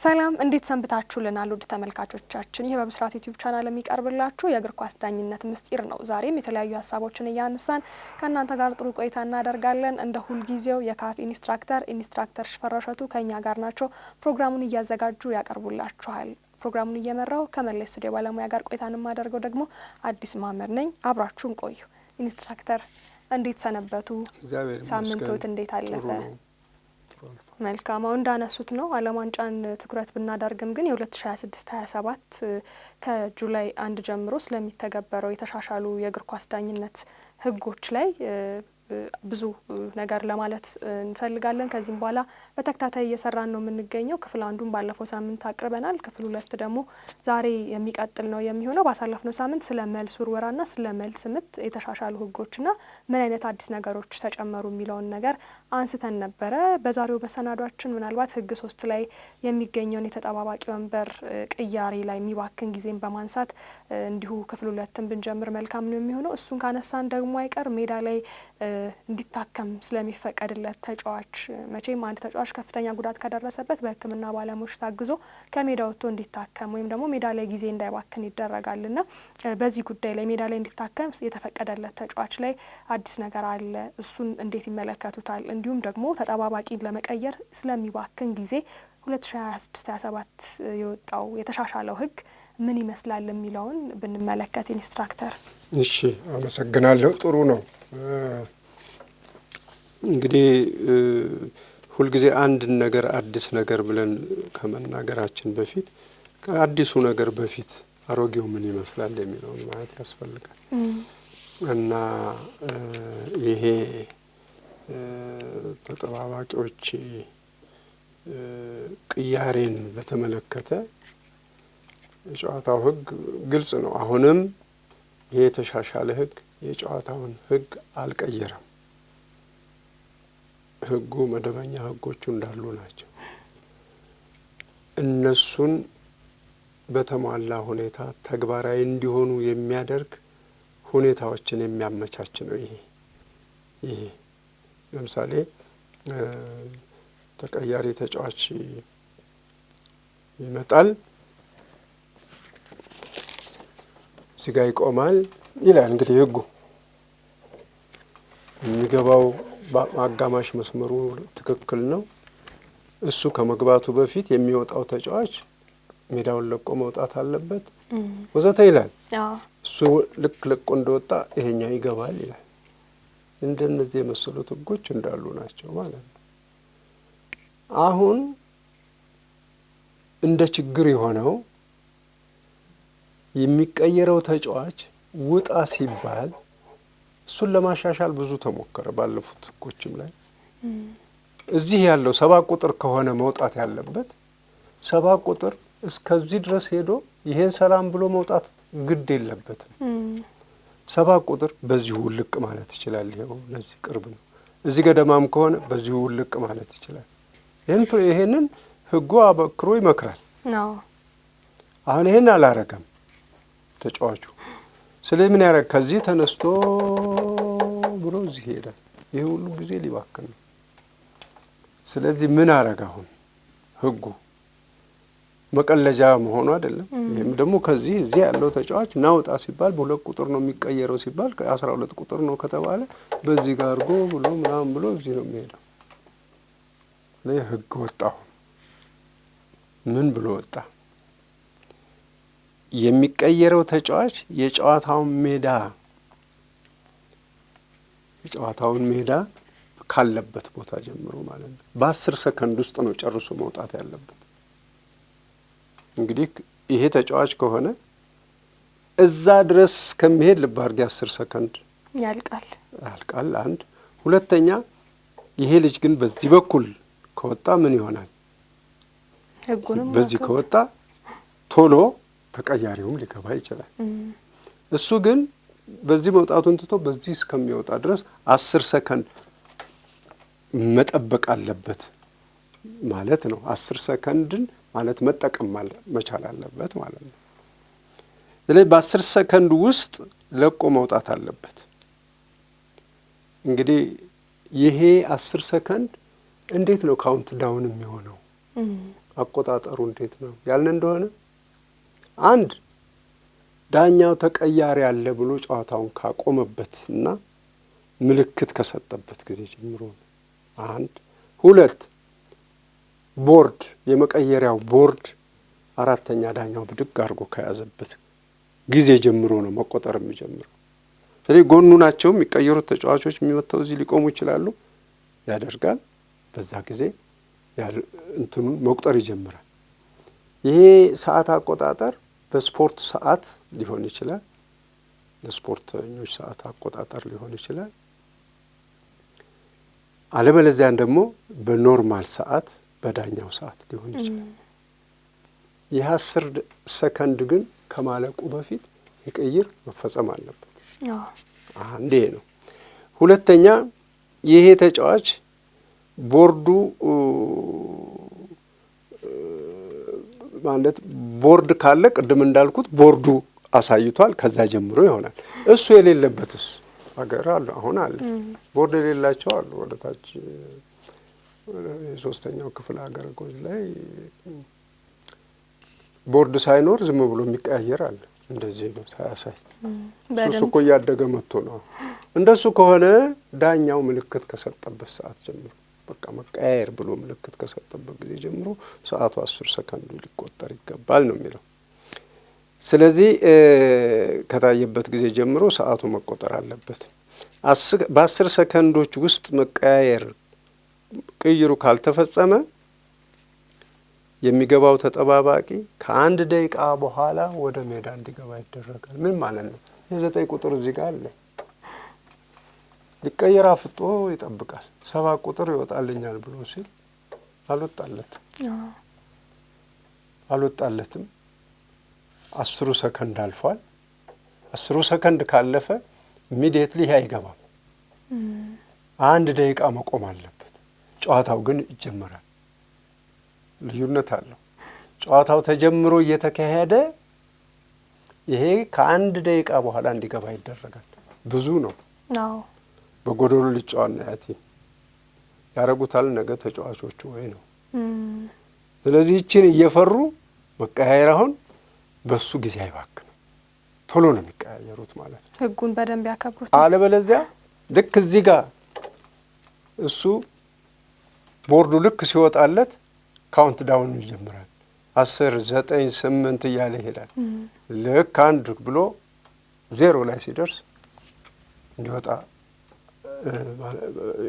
ሰላም እንዴት ሰንብታችሁልናል ውድ ተመልካቾቻችን? ይሄ በብስራት ዩቲዩብ ቻናል የሚቀርብላችሁ የእግር ኳስ ዳኝነት ምስጢር ነው። ዛሬም የተለያዩ ሀሳቦችን እያነሳን ከእናንተ ጋር ጥሩ ቆይታ እናደርጋለን። እንደ ሁልጊዜው የካፍ ኢንስትራክተር ሽፈራው እሸቱ ከኛ ጋር ናቸው። ፕሮግራሙን እያዘጋጁ ያቀርቡላችኋል። ፕሮግራሙን እየመራው ከመለይ ስቱዲዮ ባለሙያ ጋር ቆይታን የማደርገው ደግሞ አዲስ ማመር ነኝ። አብራችሁን ቆዩ። ኢንስትራክተር እንዴት ሰነበቱ? ሳምንቶት እንዴት አለፈ? መልካም አሁን እንዳነሱት ነው ዓለም ዋንጫን ትኩረት ብናደርግም ግን የ2026-27 ከጁላይ 1 ጀምሮ ስለሚተገበረው የተሻሻሉ የእግር ኳስ ዳኝነት ህጎች ላይ ብዙ ነገር ለማለት እንፈልጋለን። ከዚህም በኋላ በተከታታይ እየሰራን ነው የምንገኘው። ክፍል አንዱን ባለፈው ሳምንት አቅርበናል። ክፍል 2 ደግሞ ዛሬ የሚቀጥል ነው የሚሆነው። ባሳለፍነው ሳምንት ስለ መልስ ውርወራና ስለ መልስ ምት የተሻሻሉ ህጎችና ምን አይነት አዲስ ነገሮች ተጨመሩ የሚለውን ነገር አንስተን ነበረ። በዛሬው መሰናዷችን ምናልባት ህግ 3 ላይ የሚገኘውን የተጠባባቂ ወንበር ቅያሬ ላይ የሚባክን ጊዜን በማንሳት እንዲሁ ክፍል 2ን ብንጀምር መልካም ነው የሚሆነው። እሱን ካነሳን ደግሞ አይቀር ሜዳ ላይ እንዲታከም ስለሚፈቀድለት ተጫዋች መቼም አንድ ተጫዋች ከፍተኛ ጉዳት ከደረሰበት በሕክምና ባለሙያዎች ታግዞ ከሜዳ ወጥቶ እንዲታከም ወይም ደግሞ ሜዳ ላይ ጊዜ እንዳይባክን ይደረጋልና በዚህ ጉዳይ ላይ ሜዳ ላይ እንዲታከም የተፈቀደለት ተጫዋች ላይ አዲስ ነገር አለ። እሱን እንዴት ይመለከቱታል? እንዲሁም ደግሞ ተጠባባቂ ለመቀየር ስለሚባክን ጊዜ 2026-27 የወጣው የተሻሻለው ህግ ምን ይመስላል የሚለውን ብንመለከት ኢንስትራክተር። እሺ አመሰግናለሁ። ጥሩ ነው። እንግዲህ ሁልጊዜ አንድ ነገር አዲስ ነገር ብለን ከመናገራችን በፊት ከአዲሱ ነገር በፊት አሮጌው ምን ይመስላል የሚለውን ማየት ያስፈልጋል እና ይሄ ተጠባባቂዎች ቅያሬን በተመለከተ የጨዋታው ህግ ግልጽ ነው። አሁንም ይሄ የተሻሻለ ህግ የጨዋታውን ህግ አልቀየረም። ህጉ መደበኛ ህጎቹ እንዳሉ ናቸው። እነሱን በተሟላ ሁኔታ ተግባራዊ እንዲሆኑ የሚያደርግ ሁኔታዎችን የሚያመቻች ነው። ይሄ ለምሳሌ ተቀያሪ ተጫዋች ይመጣል፣ እዚህ ጋ ይቆማል ይላል። እንግዲህ ህጉ የሚገባው በአጋማሽ መስመሩ ትክክል ነው። እሱ ከመግባቱ በፊት የሚወጣው ተጫዋች ሜዳውን ለቆ መውጣት አለበት ወዘተ ይላል። እሱ ልክ ለቆ እንደወጣ ይሄኛው ይገባል ይላል። እንደነዚህ የመሰሉት ህጎች እንዳሉ ናቸው ማለት ነው። አሁን እንደ ችግር የሆነው የሚቀየረው ተጫዋች ውጣ ሲባል እሱን ለማሻሻል ብዙ ተሞከረ ባለፉት ህጎችም ላይ። እዚህ ያለው 7 ቁጥር ከሆነ መውጣት ያለበት 7 ቁጥር እስከዚህ ድረስ ሄዶ ይሄን ሰላም ብሎ መውጣት ግድ የለበትም። 7 ቁጥር በዚሁ ውልቅ ማለት ይችላል። ይሄው ለዚህ ቅርብ ነው። እዚህ ገደማም ከሆነ በዚሁ ውልቅ ማለት ይችላል። ይሄንን ህጉ አበክሮ ይመክራል። አሁን ይሄን አላረገም ተጫዋቹ። ስለዚህ ምን ያደርግ? ከዚህ ተነስቶ ብሎ እዚህ ይሄዳል። ይሄ ሁሉ ጊዜ ሊባክን ነው። ስለዚህ ምን አረጋ? አሁን ህጉ መቀለጃ መሆኑ አይደለም። ይሄም ደግሞ ከዚህ እዚህ ያለው ተጫዋች ናውጣ ሲባል በ2 ቁጥር ነው የሚቀየረው ሲባል 12 ቁጥር ነው ከተባለ በዚህ ጋር አድርጎ ብሎ ምናምን ብሎ እዚህ ነው የሚሄደው። ህግ ወጣ። ምን ብሎ ወጣ? የሚቀየረው ተጫዋች የጨዋታውን ሜዳ ካለበት ቦታ ጀምሮ ማለት ነው በ10 ሰከንድ ውስጥ ነው ጨርሶ መውጣት ያለበት። እንግዲህ ይሄ ተጫዋች ከሆነ እዛ ድረስ ከመሄድ ልብ አድርጌ 10 ሰከንድ ያልቃል። አንድ ሁለተኛ፣ ይሄ ልጅ ግን በዚህ በኩል ከወጣ ምን ይሆናል? በዚህ ከወጣ ቶሎ ተቀያሪውም ሊገባ ይችላል። እሱ ግን በዚህ መውጣቱን ትቶ በዚህ እስከሚወጣ ድረስ 10 ሰከንድ መጠበቅ አለበት ማለት ነው። 10 ሰከንድን ማለት መጠቀም መቻል አለበት ማለት ነው። ስለዚህ በ10 ሰከንድ ውስጥ ለቆ መውጣት አለበት። እንግዲህ ይሄ 10 ሰከንድ እንዴት ነው ካውንት ዳውን የሚሆነው? አቆጣጠሩ እንዴት ነው ያልን እንደሆነ አንድ ዳኛው ተቀያሪ አለ ብሎ ጨዋታውን ካቆመበት እና ምልክት ከሰጠበት ጊዜ ጀምሮ ነው። አንድ ሁለት ቦርድ የመቀየሪያው ቦርድ አራተኛ ዳኛው ብድግ አድርጎ ከያዘበት ጊዜ ጀምሮ ነው መቆጠር የሚጀምረው። ስለዚህ ጎኑ ናቸው የሚቀየሩት ተጫዋቾች የሚመጣው እዚህ ሊቆሙ ይችላሉ ያደርጋል። በዛ ጊዜ እንትኑን መቁጠር ይጀምራል። ይሄ ሰዓት አቆጣጠር በስፖርት ሰዓት ሊሆን ይችላል፣ በስፖርተኞች ሰዓት አቆጣጠር ሊሆን ይችላል። አለበለዚያን ደግሞ በኖርማል ሰዓት በዳኛው ሰዓት ሊሆን ይችላል። ይህ 10 ሰከንድ ግን ከማለቁ በፊት የቅይር መፈጸም አለበት። አንዴ ነው። ሁለተኛ ይሄ ተጫዋች ቦርዱ ማለት ቦርድ ካለ ቅድም እንዳልኩት ቦርዱ አሳይቷል። ከዛ ጀምሮ ይሆናል። እሱ የሌለበትስ ሀገር አለ፣ አሁን አለ። ቦርድ የሌላቸው አሉ። ወደ ታች የሶስተኛው ክፍል ሀገሮች ላይ ቦርድ ሳይኖር ዝም ብሎ የሚቀያየር አለ። እንደዚህ ነው ሳያሳይ። እሱ እኮ እያደገ መጥቶ ነው። እንደሱ ከሆነ ዳኛው ምልክት ከሰጠበት ሰዓት ጀምሮ በቃ መቀያየር ብሎ ምልክት ከሰጠበት ጊዜ ጀምሮ ሰዓቱ 10 ሰከንዱ ሊቆጠር ይገባል ነው የሚለው። ስለዚህ ከታየበት ጊዜ ጀምሮ ሰዓቱ መቆጠር አለበት። በ10 ሰከንዶች ውስጥ መቀያየር ቅይሩ ካልተፈጸመ የሚገባው ተጠባባቂ ከ1 ደቂቃ በኋላ ወደ ሜዳ እንዲገባ ይደረጋል። ምን ማለት ነው? የ9 ቁጥር እዚህ ጋር አለ። ሊቀየር አፍጦ ይጠብቃል። 7 ቁጥር ይወጣልኛል ብሎ ሲል አልወጣለትም። 10 ሰከንድ አልፏል። 10 ሰከንድ ካለፈ ኢሚዲየትሊ አይገባም። 1 ደቂቃ መቆም አለበት። ጨዋታው ግን ይጀመራል። ልዩነት አለው። ጨዋታው ተጀምሮ እየተካሄደ ይሄ ከ1 ደቂቃ በኋላ እንዲገባ ይደረጋል። ብዙ ነው። በጎዶሎ ሊጫወት ነው ያቲ ያረጉታል ነገ ተጫዋቾቹ ወይ ነው። ስለዚህ ይችን እየፈሩ መቀያየር አሁን በሱ ጊዜ አይባክንም። ቶሎ ነው የሚቀያየሩት ማለት ነው። ህጉን በደንብ ያከብሩት። አለበለዚያ ልክ እዚህ ጋር እሱ ቦርዱ ልክ ሲወጣለት ካውንት ዳውን ይጀምራል። 10 9 8 እያለ ይሄዳል። ልክ 1 ብሎ 0 ላይ ሲደርስ እንዲወጣ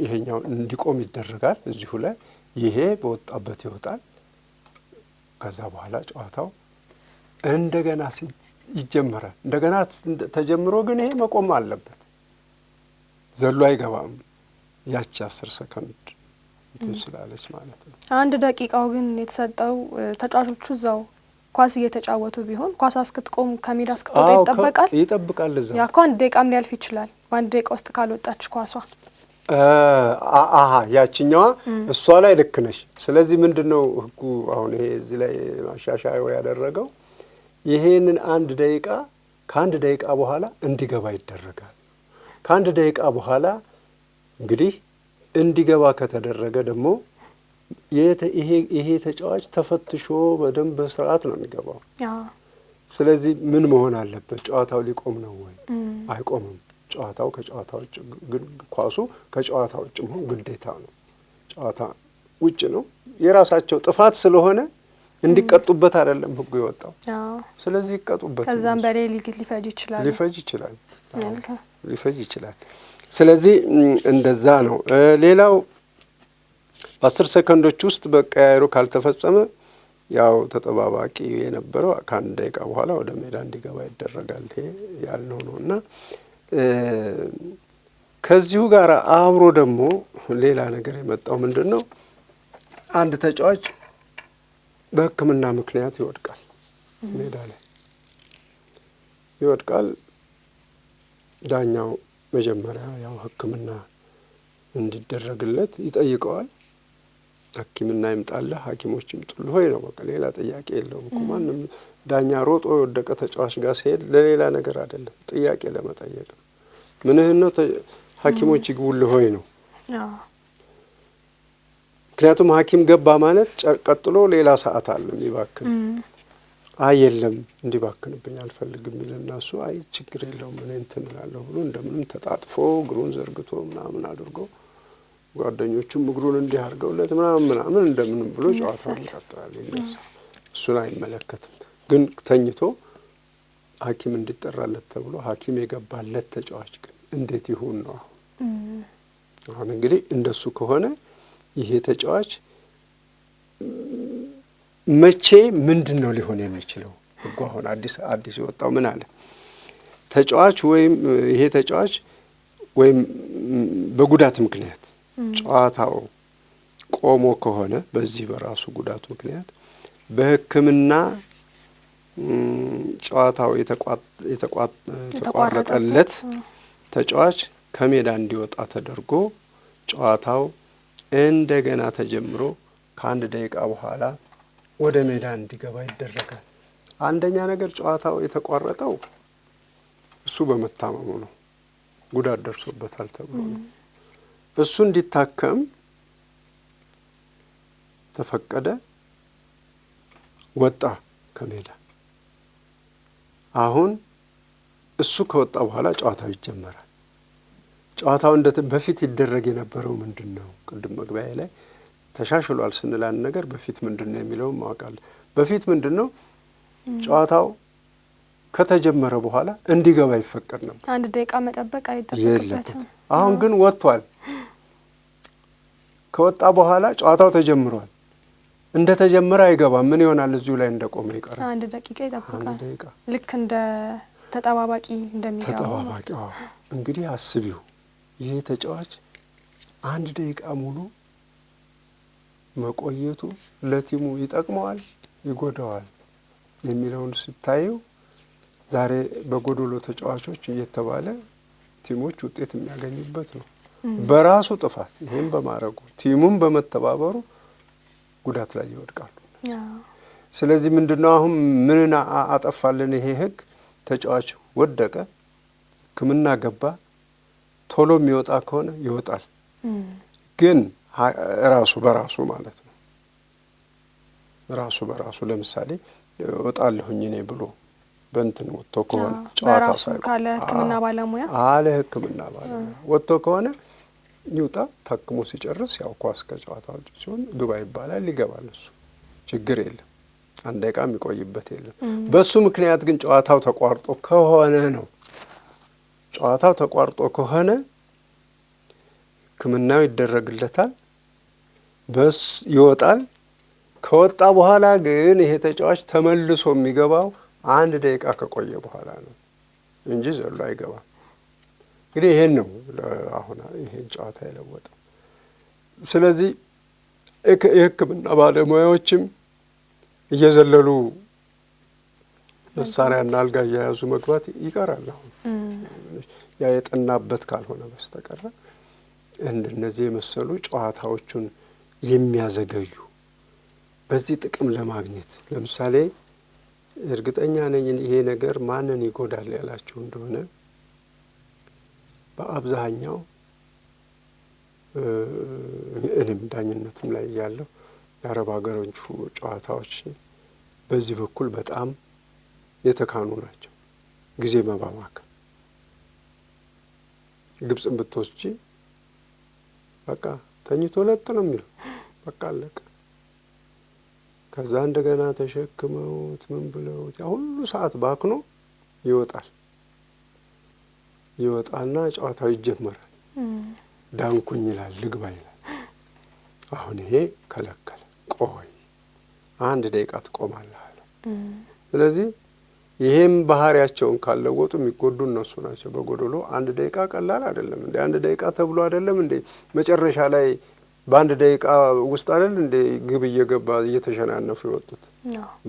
ይሄኛው እንዲቆም ይደረጋል። እዚሁ ላይ ይሄ በወጣበት ይወጣል። ከዛ በኋላ ጨዋታው እንደገና ይጀመራል። እንደገና ተጀምሮ ግን ይሄ መቆም አለበት። ዘሎ አይገባም። ያቺ 10 ሰከንድ ትስላለች ማለት ነው። 1 ደቂቃው ግን የተሰጠው ተጫዋቾቹ እዛው ኳስ እየተጫወቱ ቢሆን ኳሷ እስክትቆም ከሜዳ እስክትወጣ ይጠብቃል። እዛ ያ እኮ 1 ደቂቃም ሊያልፍ ይችላል። በ1 ደቂቃ ውስጥ ካልወጣች ኳሷ ያችኛዋ እሷ ላይ ልክ ነሽ። ስለዚህ ምንድነው ህጉ አሁን ይሄ እዚህ ላይ ማሻሻያው ያደረገው ይሄንን 1 ደቂቃ ከ1 ደቂቃ በኋላ እንዲገባ ይደረጋል። ከ1 ደቂቃ በኋላ እንግዲህ እንዲገባ ከተደረገ ደግሞ ይሄ ተጫዋች ተፈትሾ በደንብ በስርዓት ነው የሚገባው። ስለዚህ ምን መሆን አለበት? ጨዋታው ሊቆም ነው ወይ? አይቆምም። ጨዋታው ከጨዋታ ውጭ ኳሱ ከጨዋታ ውጭ መሆን ግዴታ ነው። ጨዋታ ውጭ ነው። የራሳቸው ጥፋት ስለሆነ እንዲቀጡበት አይደለም ህጉ የወጣው። ስለዚህ ይቀጡበት። ከዛም በላይ ሊፈጅ ይችላል። ስለዚህ እንደዛ ነው። ሌላው በ10 ሰከንዶች ውስጥ በቀያየሩ ካልተፈጸመ ያው ተጠባባቂ የነበረው ከ1 ደቂቃ በኋላ ወደ ሜዳ እንዲገባ ይደረጋል። ይሄ ያልነው ነው እና ከዚሁ ጋር አብሮ ደግሞ ሌላ ነገር የመጣው ምንድን ነው? አንድ ተጫዋች በሕክምና ምክንያት ይወድቃል። ሜዳ ላይ ይወድቃል። ዳኛው መጀመሪያ ያው ሕክምና እንዲደረግለት ይጠይቀዋል። ሐኪምና ይምጣልህ፣ ሐኪሞች ይምጡልህ ሆይ ነው በቃ። ሌላ ጥያቄ የለውም እኮ ማንም ዳኛ ሮጦ የወደቀ ተጫዋች ጋር ሲሄድ ለሌላ ነገር አይደለም፣ ጥያቄ ለመጠየቅ ነው። ምንህን ነው ሐኪሞች ይግቡልህ ሆይ ነው። ምክንያቱም ሐኪም ገባ ማለት ቀጥሎ ሌላ ሰዓት አለ የሚባክን። አይ የለም እንዲባክንብኝ አልፈልግም ይልና እሱ አይ ችግር የለውም እኔ እንትን እላለሁ ብሎ እንደምንም ተጣጥፎ እግሩን ዘርግቶ ምናምን አድርጎ ጓደኞቹም እግሩን እንዲህ አድርገውለት ምናምን እንደምንም ብሎ ጨዋታውን ይቀጥላል። እሱን አይመለከትም። ግን ተኝቶ ሐኪም እንዲጠራለት ተብሎ ሐኪም የገባለት ተጫዋች ግን እንዴት ይሁን ነው አሁን እንግዲህ እንደሱ ከሆነ ይሄ ተጫዋች መቼ ምንድን ነው ሊሆን የሚችለው? ህጉ አሁን አዲስ የወጣው ምን አለ? ተጫዋች ወይም ይሄ ተጫዋች ወይም በጉዳት ምክንያት ጨዋታው ቆሞ ከሆነ በዚህ በራሱ ጉዳት ምክንያት በሕክምና ጨዋታው የተቋረጠለት ተጫዋች ከሜዳ እንዲወጣ ተደርጎ ጨዋታው እንደገና ተጀምሮ ከአንድ ደቂቃ በኋላ ወደ ሜዳ እንዲገባ ይደረጋል። አንደኛ ነገር ጨዋታው የተቋረጠው እሱ በመታመሙ ነው፣ ጉዳት ደርሶበታል ተብሎ ነው። እሱ እንዲታከም ተፈቀደ፣ ወጣ ከሜዳ። አሁን እሱ ከወጣ በኋላ ጨዋታው ይጀመራል። ጨዋታው በፊት ይደረግ የነበረው ምንድን ነው? ቅድም መግቢያ ላይ ተሻሽሏል ስንላን ነገር በፊት ምንድን ነው የሚለውን ማወቃል። በፊት ምንድን ነው ጨዋታው ከተጀመረ በኋላ እንዲገባ ይፈቀድ ነበር። አንድ ደቂቃ መጠበቅ አይጠበቅበትም። አሁን ግን ወጥቷል። ከወጣ በኋላ ጨዋታው ተጀምሯል። እንደ ተጀመረ አይገባም። ምን ይሆናል? እዚሁ ላይ እንደቆመ ይቀራል። አንድ ደቂቃ ይጠብቃል። አንድ ደቂቃ ልክ እንደ ተጠባባቂ እንደሚገባ ተጠባባቂ። እንግዲህ አስቢው፣ ይሄ ተጫዋች አንድ ደቂቃ ሙሉ መቆየቱ ለቲሙ ይጠቅመዋል ይጎዳዋል የሚለውን ስታዩ ዛሬ በጎዶሎ ተጫዋቾች እየተባለ ቲሞች ውጤት የሚያገኙበት ነው። በራሱ ጥፋት ይሄን በማድረጉ ቲሙን በመተባበሩ ጉዳት ላይ ይወድቃሉ። ስለዚህ ምንድነው አሁን ምን አጠፋልን ይሄ ህግ? ተጫዋች ወደቀ፣ ሕክምና ገባ፣ ቶሎ የሚወጣ ከሆነ ይወጣል። ግን ራሱ በራሱ ማለት ነው ራሱ በራሱ ለምሳሌ እወጣለሁኝ እኔ ብሎ በእንትን ወጥቶ ከሆነ ጨዋታ ሳይሆን ካለ ሕክምና ባለሙያ ወጥቶ ከሆነ ይውጣ። ታክሞ ሲጨርስ ያው ኳስ ከጨዋታ ውጭ ሲሆን ግባ ይባላል፣ ይገባል። እሱ ችግር የለም፣ አንድ ደቂቃ የሚቆይበት የለም። በሱ ምክንያት ግን ጨዋታው ተቋርጦ ከሆነ ነው ጨዋታው ተቋርጦ ከሆነ ሕክምናው ይደረግለታል፣ በስ ይወጣል። ከወጣ በኋላ ግን ይሄ ተጫዋች ተመልሶ የሚገባው አንድ ደቂቃ ከቆየ በኋላ ነው እንጂ ዘሎ አይገባም። እንግዲህ ይሄን ነው አሁን ይሄን ጨዋታ የለወጠው። ስለዚህ የሕክምና ባለሙያዎችም እየዘለሉ መሳሪያና አልጋ እየያዙ መግባት ይቀራል። አሁን ያ የጠናበት ካልሆነ በስተቀር እንደነዚህ የመሰሉ ጨዋታዎቹን የሚያዘገዩ በዚህ ጥቅም ለማግኘት ለምሳሌ እርግጠኛ ነኝ ይሄ ነገር ማንን ይጎዳል ያላችሁ እንደሆነ በአብዛኛው እኔም ዳኝነትም ላይ ያለው የአረብ ሀገሮቹ ጨዋታዎች በዚህ በኩል በጣም የተካኑ ናቸው። ጊዜ መባማከን ግብጽን ብትወስጂ በቃ ተኝቶ ለጥ ነው የሚለው፣ በቃ አለቀ። ከዛ እንደገና ተሸክመውት ምን ብለውት ያ ሁሉ ሰዓት ባክኖ ይወጣና ጨዋታው ይጀመራል። ዳንኩኝ ይላል፣ ልግባ ይላል። አሁን ይሄ ከለከለ። ቆይ አንድ ደቂቃ ትቆማለህ አለ። ስለዚህ ይሄም ባህሪያቸውን ካለወጡ የሚጎዱ እነሱ ናቸው። በጎዶሎ አንድ ደቂቃ ቀላል አይደለም እንዴ? አንድ ደቂቃ ተብሎ አይደለም እንዴ? መጨረሻ ላይ በአንድ ደቂቃ ውስጥ አይደል እንዴ ግብ እየገባ እየተሸናነፉ የወጡት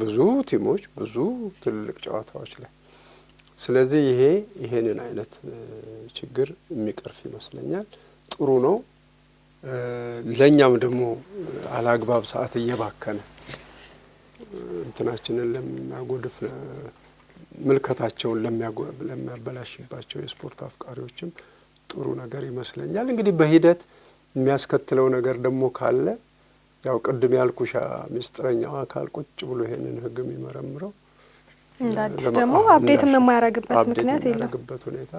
ብዙ ቲሞች ብዙ ትልቅ ጨዋታዎች ላይ። ስለዚህ ይሄንን አይነት ችግር የሚቀርፍ ይመስለኛል። ጥሩ ነው። ለኛም ደግሞ አላግባብ ሰዓት እየባከነ እንትናችንን ለሚያጎድፍ ምልከታቸውን ለሚያበላሽባቸው የስፖርት አፍቃሪዎችም ጥሩ ነገር ይመስለኛል። እንግዲህ በሂደት የሚያስከትለው ነገር ደግሞ ካለ ያው ቅድም ያልኩሽ ሚስጥረኛው አካል ቁጭ ብሎ ይሄንን ህግ የሚመረምረው እንዳዲስ ደግሞ አፕዴት የማያረግበት ምክንያት የለም። ያረግበት ሁኔታ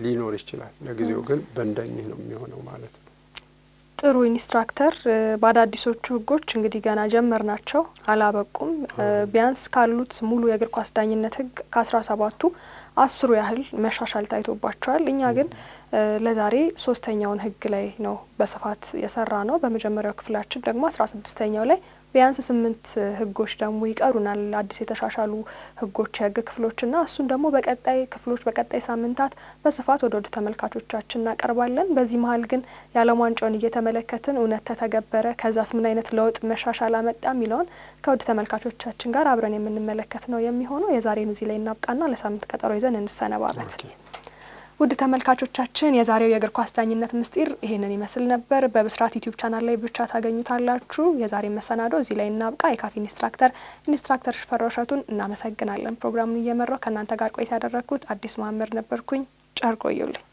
ሊኖር ይችላል። ለጊዜው ግን በእንደኚህ ነው የሚሆነው ማለት ነው። ጥሩ ኢንስትራክተር፣ በአዳዲሶቹ ህጎች እንግዲህ ገና ጀመር ናቸው አላበቁም። ቢያንስ ካሉት ሙሉ የእግር ኳስ ዳኝነት ህግ ከ17ቱ 10 ያህል መሻሻል ታይቶባቸዋል። እኛ ግን ለዛሬ 3ኛውን ህግ ላይ ነው በስፋት የሰራ ነው። በመጀመሪያው ክፍላችን ደግሞ 16ኛው ላይ ቢያንስ 8 ህጎች ደግሞ ይቀሩናል፣ አዲስ የተሻሻሉ ህጎች የህግ ክፍሎችና እሱን ደግሞ በቀጣይ ክፍሎች በቀጣይ ሳምንታት በስፋት ወደ ተመልካቾቻችን እናቀርባለን። በዚህ መሀል ግን የዓለም ዋንጫውን እየተመለከትን እውነት ተተገበረ፣ ከዛስ ምን አይነት ለውጥ መሻሻል አመጣ የሚለውን ከውድ ተመልካቾቻችን ጋር አብረን የምንመለከት ነው የሚሆነው። የዛሬን እዚህ ላይ እናብቃና ለሳምንት ቀጠሮ ይዘን እንሰነባበት። ውድ ተመልካቾቻችን የዛሬው የእግር ኳስ ዳኝነት ምስጢር ይሄንን ይመስል ነበር። በብስራት ዩቲዩብ ቻናል ላይ ብቻ ታገኙታላችሁ። የዛሬ መሰናዶ እዚህ ላይ እናብቃ። የካፍ ኢንስትራክተር ሽፈራው እሸቱን እናመሰግናለን። ፕሮግራሙን እየመራው ከእናንተ ጋር ቆይታ ያደረግኩት አዲስ መሀመድ ነበርኩኝ። ጨርቆ ይውልኝ።